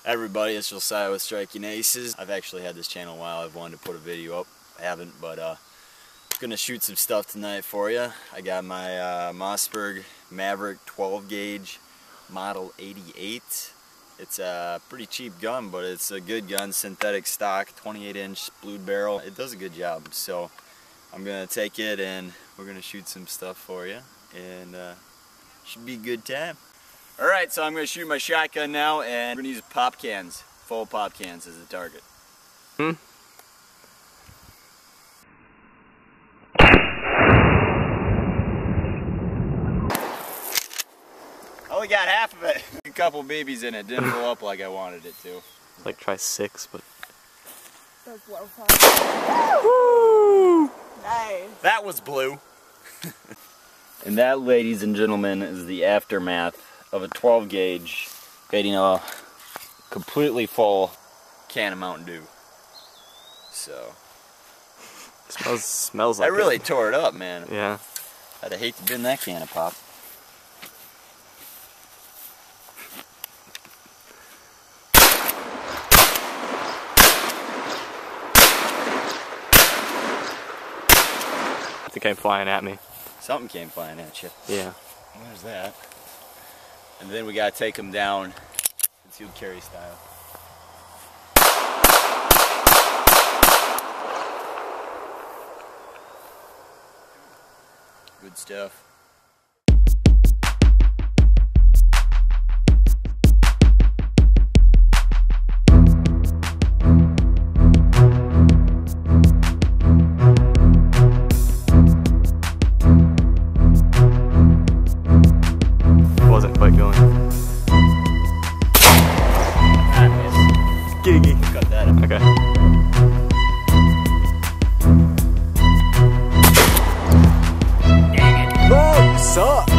Everybody, it's Josiah with Striking Aces. I've actually had this channel a while. I've wanted to put a video up. I haven't, but gonna shoot some stuff tonight for you. I got my Mossberg Maverick 12 gauge model 88. It's a pretty cheap gun, but it's a good gun, synthetic stock, 28-inch blued barrel. It does a good job. So I'm gonna take it and we're gonna shoot some stuff for you, and should be a good time. Alright, so I'm going to shoot my shotgun now, and we're going to use pop cans, full pop cans as the target. I only got half of it. A couple babies in it, didn't blow up like I wanted it to. Like try 6, but... Those blow fire. Woo! Nice. That was blue. And that, ladies and gentlemen, is the aftermath of a 12 gauge hitting a completely full can of Mountain Dew. So smells like I really tore it up, man. Yeah. I'd hate to bin that can of pop. I think came flying at me. Something came flying at you. Yeah. There's that. And then we gotta take them down concealed carry style. Good stuff. Wasn't quite going. Giggy. Cut that up. Okay. Dang it. Oh, you suck.